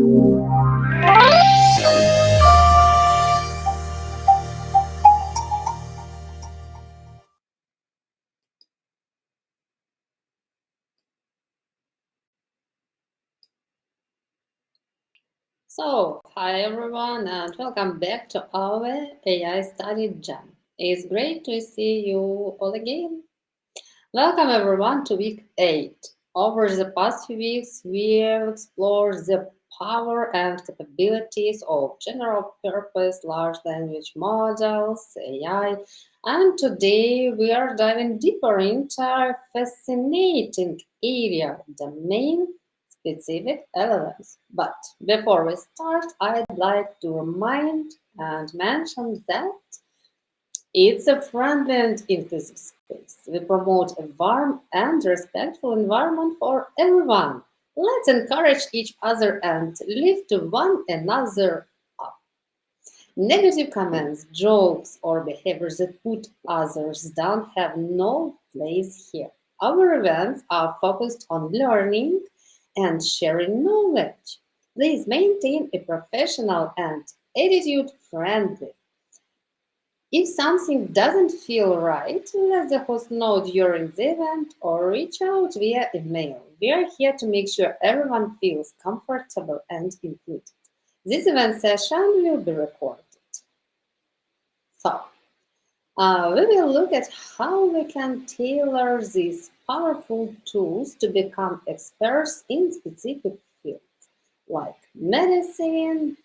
So, hi everyone, and welcome back to our AI Study Jam. It's great to see you all again. Welcome everyone to week 8. Over the past few weeks, we have explored the power and capabilities of general purpose large language models, AI, and today we are diving deeper into a fascinating area, domain specific LLMs. But before we start, I'd like to remind and mention that it's a friendly and inclusive space. We promote a warm and respectful environment for everyone. Let's encourage each other and lift one another up. Negative comments, jokes, or behaviors that put others down have no place here. Our events are focused on learning and sharing knowledge. Please maintain a professional and attitude friendly. If something doesn't feel right, let the host know during the event or reach out via email. We are here to make sure everyone feels comfortable and included. This event session will be recorded. So, we will look at how we can tailor these powerful tools to become experts in specific fields like medicine,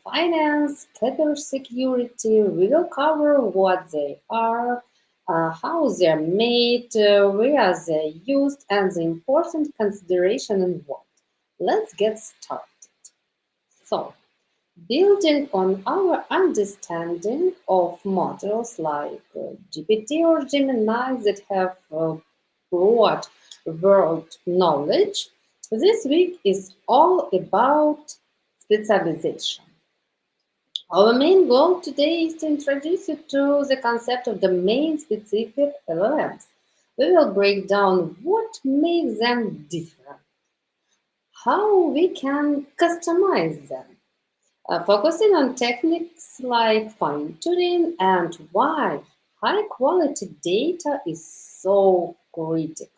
finance, cybersecurity. We will cover what they are, how they're made, where they're used, and the important consideration involved. Let's get started. So, building on our understanding of models like GPT or Gemini that have broad world knowledge, this week is all about specialization. Our main goal today is to introduce you to the concept of domain-specific LLMs. We will break down what makes them different, how we can customize them, focusing on techniques like fine-tuning and why high-quality data is so critical.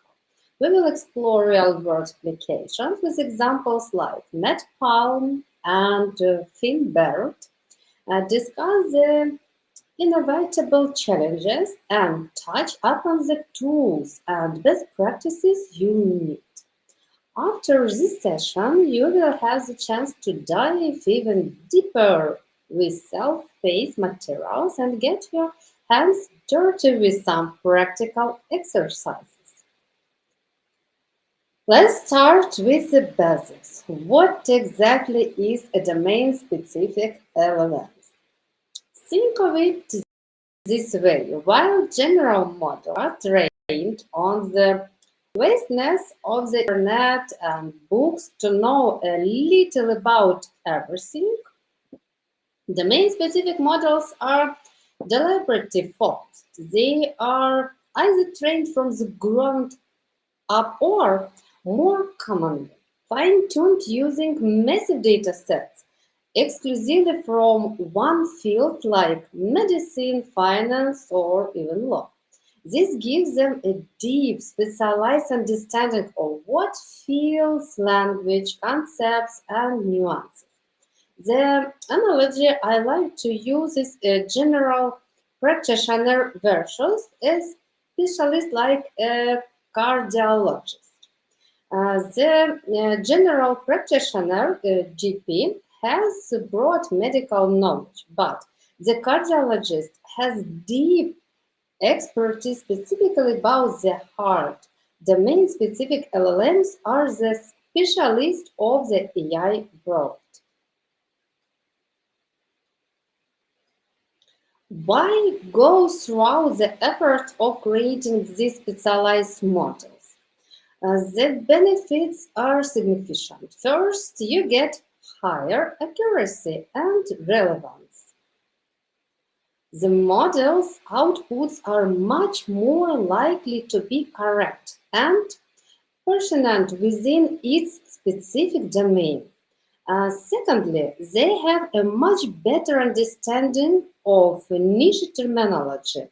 We will explore real-world applications with examples like NetPalm and Finbert, discuss the inevitable challenges, and touch upon the tools and best practices you need. After this session, you will have the chance to dive even deeper with self-paced materials and get your hands dirty with some practical exercises. Let's start with the basics. What exactly is a domain-specific LLM? Think of it this way: while general models are trained on the vastness of the internet and books to know a little about everything, domain-specific models are deliberately focused. They are either trained from the ground up or, more commonly, fine-tuned using massive data sets exclusively from one field like medicine, finance, or even law. This gives them a deep, specialized understanding of what feels, language, concepts, and nuances. The analogy I like to use is a general practitioner versus a specialist like a cardiologist. The general practitioner, GP, has broad medical knowledge, but the cardiologist has deep expertise specifically about the heart. Domain-specific LLMs are the specialists of the AI world. Why go through the effort of creating these specialized models? The benefits are significant. First, you get higher accuracy and relevance. The model's outputs are much more likely to be correct and pertinent within its specific domain. Secondly, they have a much better understanding of niche terminology,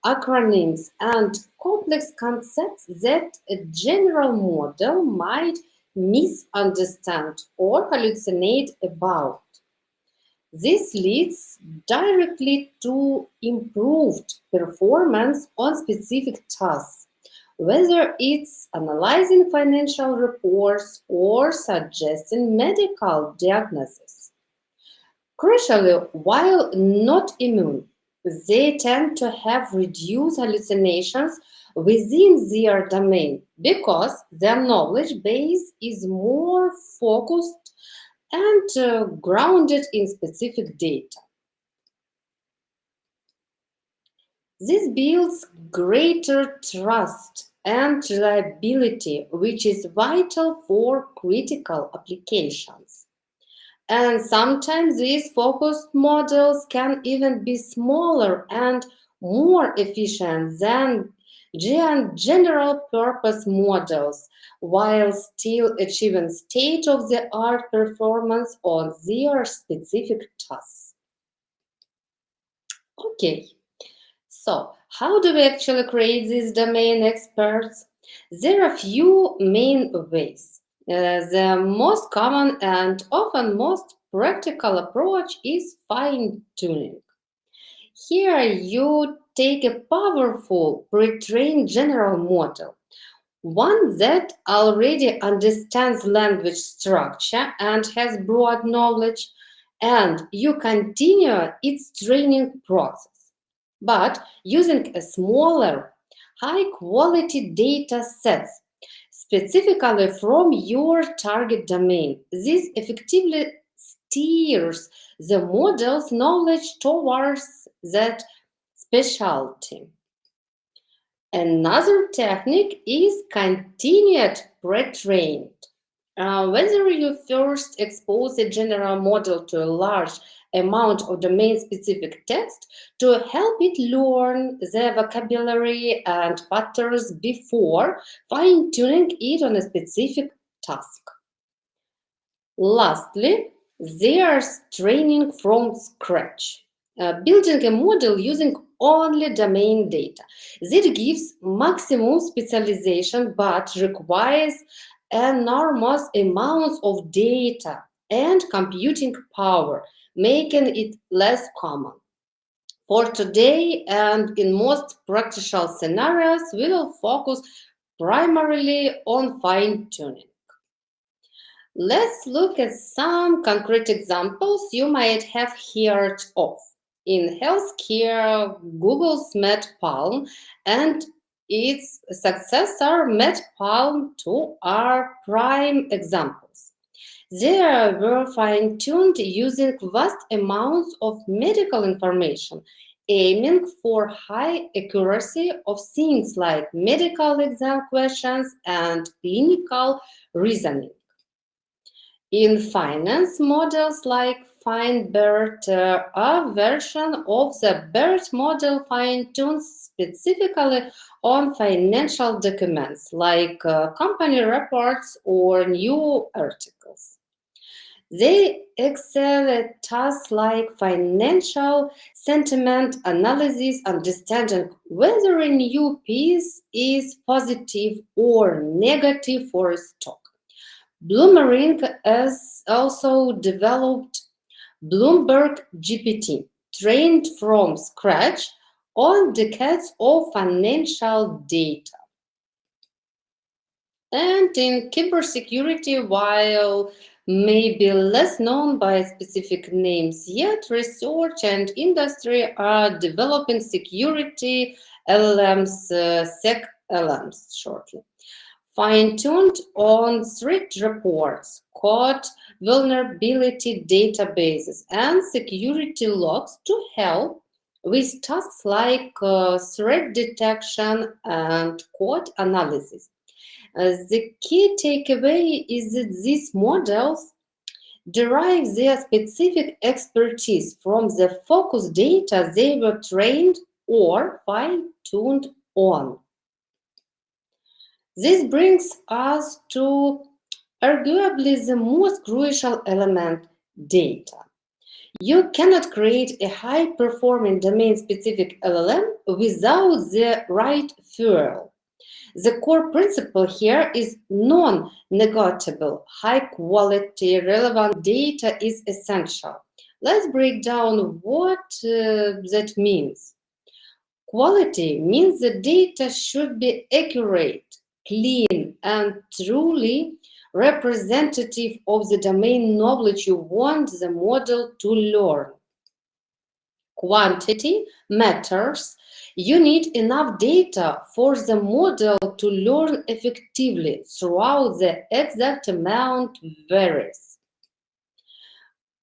acronyms, and complex concepts that a general model might misunderstand or hallucinate about. This leads directly to improved performance on specific tasks, whether it's analyzing financial reports or suggesting medical diagnosis. Crucially, while not immune, they tend to have reduced hallucinations within their domain because their knowledge base is more focused and grounded in specific data. This builds greater trust and reliability, which is vital for critical applications. And sometimes these focused models can even be smaller and more efficient than general purpose models while still achieving state of the art performance on their specific tasks. Okay, so how do we actually create these domain experts? There are a few main ways. The most common and often most practical approach is fine tuning. Here you take a powerful pre-trained general model, one that already understands language structure and has broad knowledge, and you continue its training process, but using a smaller, high quality data sets specifically from your target domain. This effectively steers the model's knowledge towards that specialty. Another technique is continued pre-trained. Whether you first expose a general model to a large amount of domain-specific text to help it learn the vocabulary and patterns before fine-tuning it on a specific task. Lastly, there's training from scratch. Building a model using only domain data. This gives maximum specialization but requires enormous amounts of data and computing power, making it less common. For today and in most practical scenarios, we will focus primarily on fine tuning. Let's look at some concrete examples you might have heard of. In healthcare, Google's MedPalm and its successor MedPalm 2 are prime examples. They were fine-tuned using vast amounts of medical information, aiming for high accuracy of things like medical exam questions and clinical reasoning. In finance, models like FineBERT are a version of the BERT model fine-tuned specifically on financial documents like company reports or new articles. They excel at tasks like financial sentiment analysis, understanding whether a new piece is positive or negative for a stock. Bloomering has also developed Bloomberg GPT, trained from scratch on decades of financial data. And in cybersecurity, while maybe less known by specific names, yet research and industry are developing security LLMs, SEC LLMs shortly, fine-tuned on threat reports, code vulnerability databases, and security logs to help with tasks like threat detection and code analysis. The key takeaway is that these models derive their specific expertise from the focus data they were trained or fine-tuned on. This brings us to arguably the most crucial element, data. You cannot create a high-performing domain-specific LLM without the right fuel. The core principle here is non-negotiable. High-quality, relevant data is essential. Let's break down what that means. Quality means the data should be accurate, clean, and truly representative of the domain knowledge you want the model to learn. Quantity matters. You need enough data for the model to learn effectively. Throughout, the exact amount varies.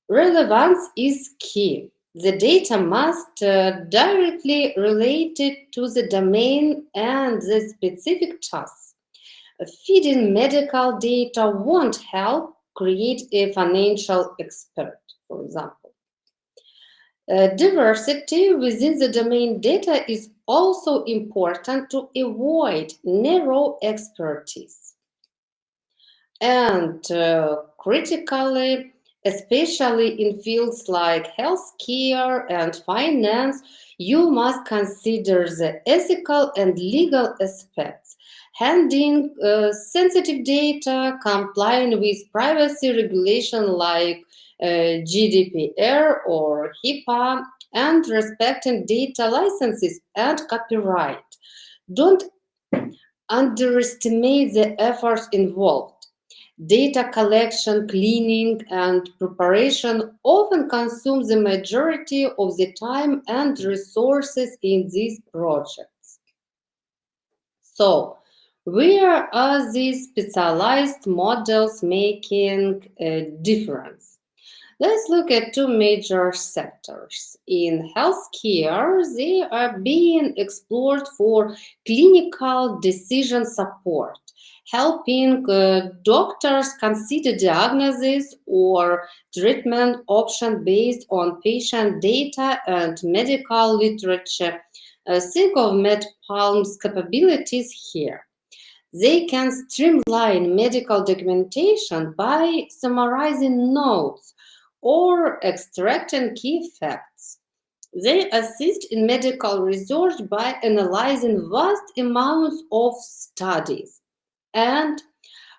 Relevance is key. The data must directly relate it to the domain and the specific task. Feeding medical data won't help create a financial expert, for example. Diversity within the domain data is also important to avoid narrow expertise. And critically, especially in fields like healthcare and finance, you must consider the ethical and legal aspects. Handling sensitive data, complying with privacy regulation like GDPR or HIPAA, and respecting data licenses and copyright. Don't underestimate the efforts involved. Data collection, cleaning, and preparation often consume the majority of the time and resources in these projects. So, where are these specialized models making a difference? Let's look at two major sectors. In healthcare, they are being explored for clinical decision support, helping doctors consider diagnosis or treatment option based on patient data and medical literature. Think of MedPalm's capabilities here. They can streamline medical documentation by summarizing notes or extracting key facts. They assist in medical research by analyzing vast amounts of studies. And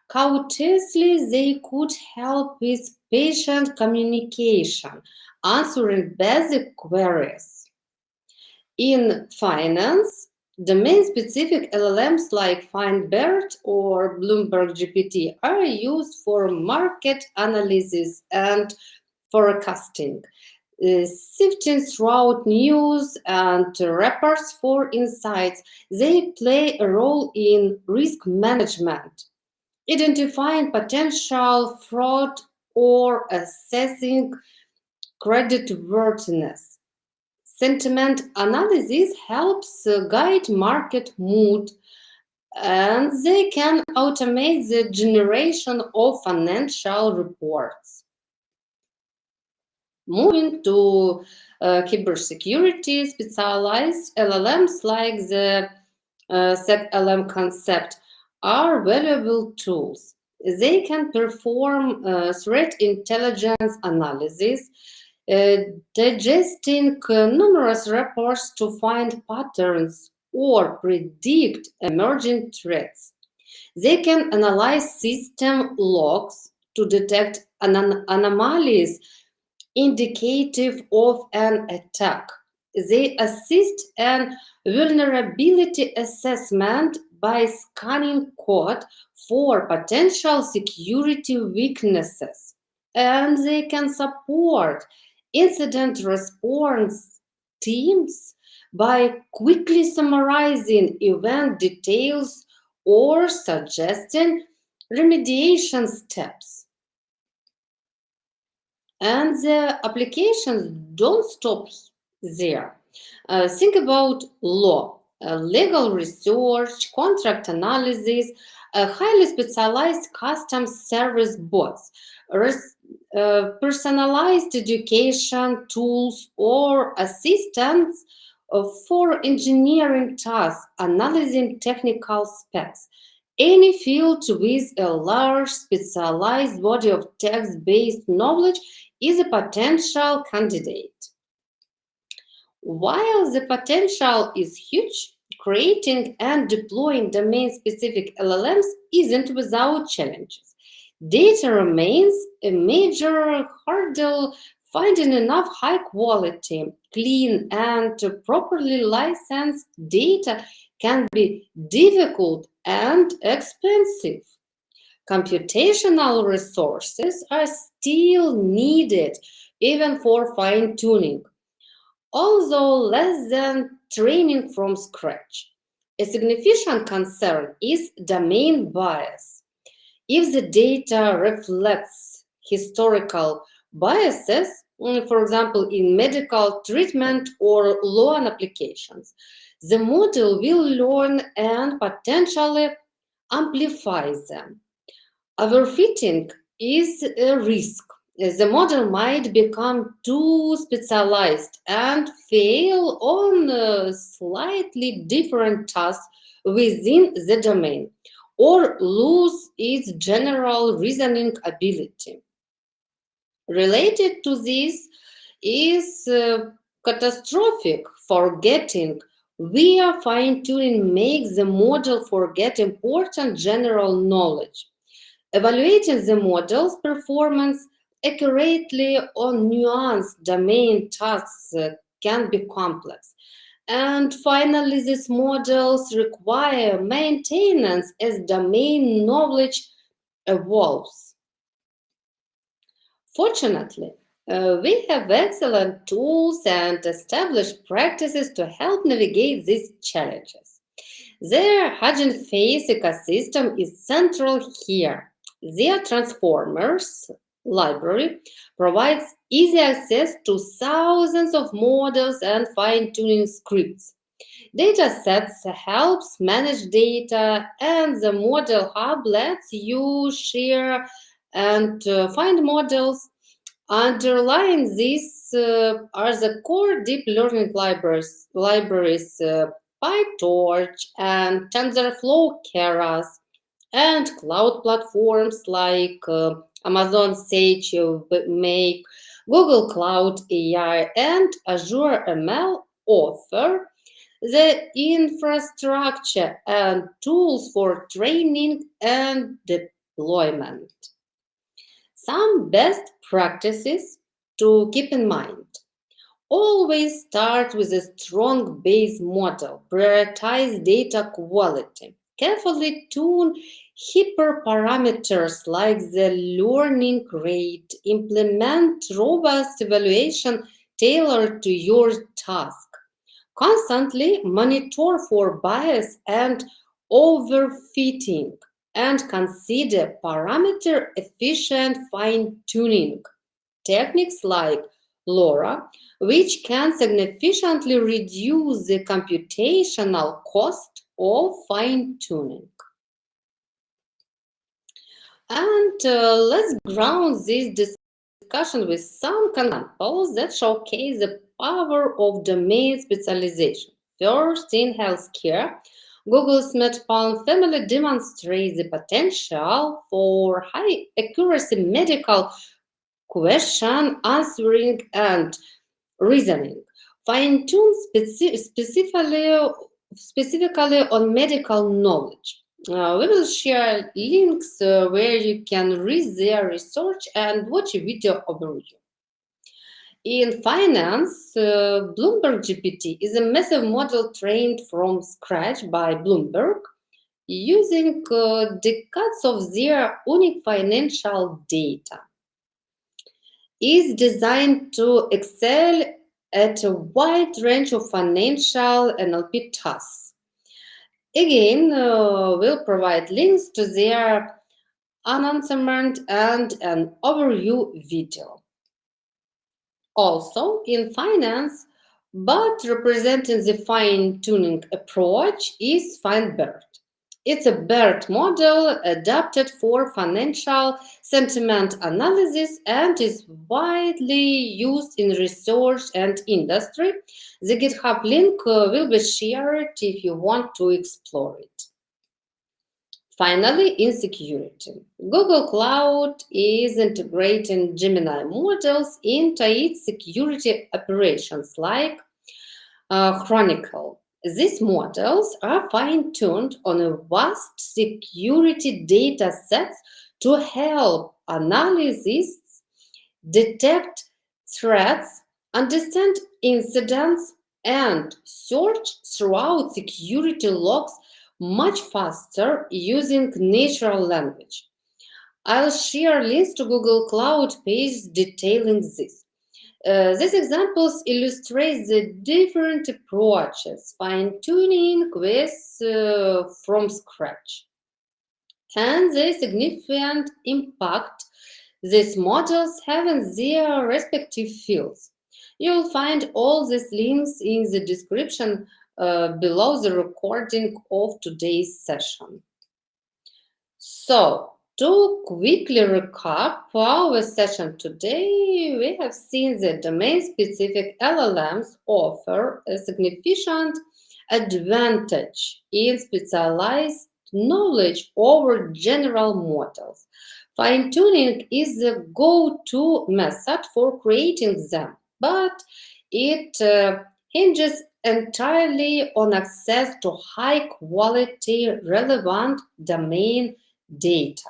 courteously, they could help with patient communication, answering basic queries. In finance, domain-specific LLMs like FindBERT or Bloomberg GPT are used for market analysis and forecasting, sifting throughout news and reports for insights. They play a role in risk management, identifying potential fraud or assessing creditworthiness. Sentiment analysis helps guide market mood, and they can automate the generation of financial reports. Moving to cybersecurity, specialized LLMs like the SecLM concept are valuable tools. They can perform threat intelligence analysis, uh, digesting numerous reports to find patterns or predict emerging threats. They can analyze system logs to detect anomalies indicative of an attack. They assist in vulnerability assessment by scanning code for potential security weaknesses. And they can support incident response teams by quickly summarizing event details or suggesting remediation steps. And the applications don't stop there. Think about law, legal research, contract analysis, highly specialized custom service bots, personalized education tools, or assistants for engineering tasks, analyzing technical specs. Any field with a large specialized body of text-based knowledge is a potential candidate. While the potential is huge, creating and deploying domain-specific LLMs isn't without challenges. Data remains a major hurdle. Finding enough high quality, clean, and properly licensed data can be difficult and expensive. Computational resources are still needed even for fine tuning, although less than training from scratch. A significant concern is domain bias. If the data reflects historical biases, for example, in medical treatment or loan applications, the model will learn and potentially amplify them. Overfitting is a risk. The model might become too specialized and fail on slightly different tasks within the domain, or lose its general reasoning ability. Related to this is catastrophic forgetting, where fine tuning makes the model forget important general knowledge. Evaluating the model's performance accurately on nuanced domain tasks can be complex. And finally, these models require maintenance as domain knowledge evolves. Fortunately, we have excellent tools and established practices to help navigate these challenges. Their Hugging Face ecosystem is central here. Their Transformers library provides easy access to thousands of models and fine-tuning scripts. Datasets helps manage data, and the Model Hub lets you share and find models. Underlying these are the core deep learning libraries PyTorch and TensorFlow Keras, and cloud platforms like Amazon Sage Make, Google Cloud AI, and Azure ML offer the infrastructure and tools for training and deployment. Some best practices to keep in mind. Always start with a strong base model. Prioritize data quality. Carefully tune hyperparameters like the learning rate. Implement robust evaluation tailored to your task. Constantly monitor for bias and overfitting, and consider parameter efficient fine tuning techniques like LoRa, which can significantly reduce the computational cost of fine tuning. And let's ground this discussion with some examples that showcase the power of domain specialization. First, in healthcare, Google's MedPalm family demonstrates the potential for high accuracy medical question answering and reasoning, fine-tuned specifically on medical knowledge. We will share links where you can read their research and watch a video overview. In finance, Bloomberg GPT is a massive model trained from scratch by Bloomberg using decades of their unique financial data. Is designed to excel at a wide range of financial NLP tasks. Again, we'll provide links to their announcement and an overview video. Also, in finance, but representing the fine-tuning approach is FineBERT. It's a BERT model adapted for financial sentiment analysis and is widely used in research and industry. The GitHub link will be shared if you want to explore it. Finally, in security, Google Cloud is integrating Gemini models into its security operations like Chronicle. These models are fine-tuned on a vast security data sets to help analysts detect threats, understand incidents, and search throughout security logs much faster using natural language. I'll share links to Google Cloud pages detailing this. These examples illustrate the different approaches, fine-tuning quests from scratch, and the significant impact these models have in their respective fields. You'll find all these links in the description below the recording of today's session. So, to quickly recap our session today, we have seen that domain-specific LLMs offer a significant advantage in specialized knowledge over general models. Fine-tuning is the go-to method for creating them, but it hinges entirely on access to high-quality, relevant domain data.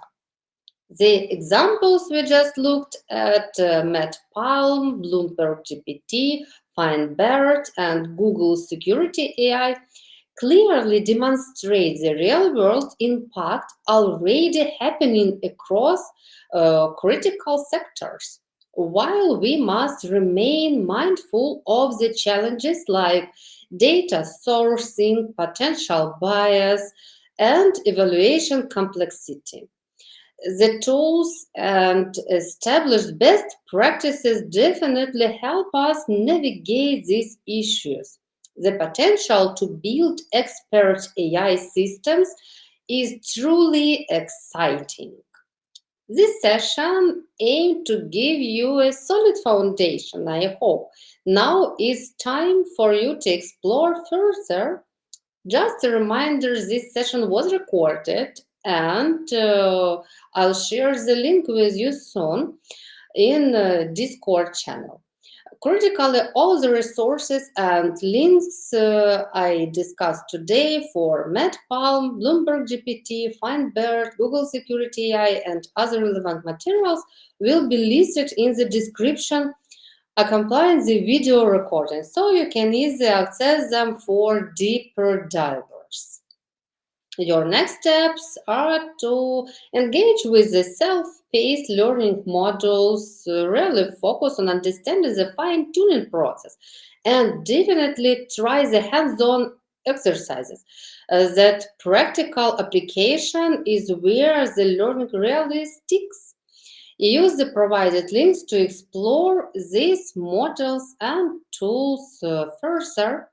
The examples we just looked at, MedPalm, Bloomberg GPT, FineBERT, and Google Security AI, clearly demonstrate the real-world impact already happening across critical sectors. While we must remain mindful of the challenges like data sourcing, potential bias, and evaluation complexity. The tools and established best practices definitely help us navigate these issues. The potential to build expert AI systems is truly exciting. This session aimed to give you a solid foundation, I hope. Now is time for you to explore further. Just a reminder, this session was recorded and I'll share the link with you soon in Discord channel. Critically, all the resources and links I discussed today for MedPalm, Bloomberg GPT, FineBERT, Google Security AI, and other relevant materials will be listed in the description accompanying the video recording, so you can easily access them for deeper divers. Your next steps are to engage with the self-paced learning modules, really focus on understanding the fine-tuning process, and definitely try the hands-on exercises. That practical application is where the learning really sticks. Use the provided links to explore these models and tools further.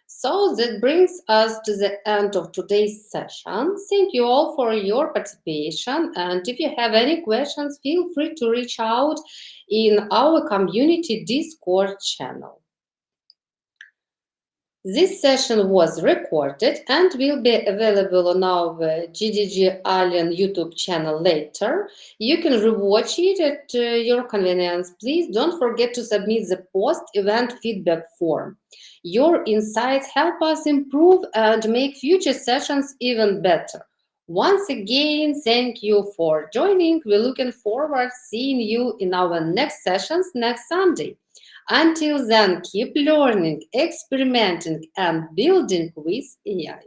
So that brings us to the end of today's session. Thank you all for your participation. And if you have any questions, feel free to reach out in our community Discord channel. This session was recorded and will be available on our GDG Ahlen YouTube channel later. You can rewatch it at your convenience. Please don't forget to submit the post-event feedback form. Your insights help us improve and make future sessions even better. Once again, thank you for joining. We're looking forward to seeing you in our next sessions next Sunday. Until then, keep learning, experimenting, and building with AI.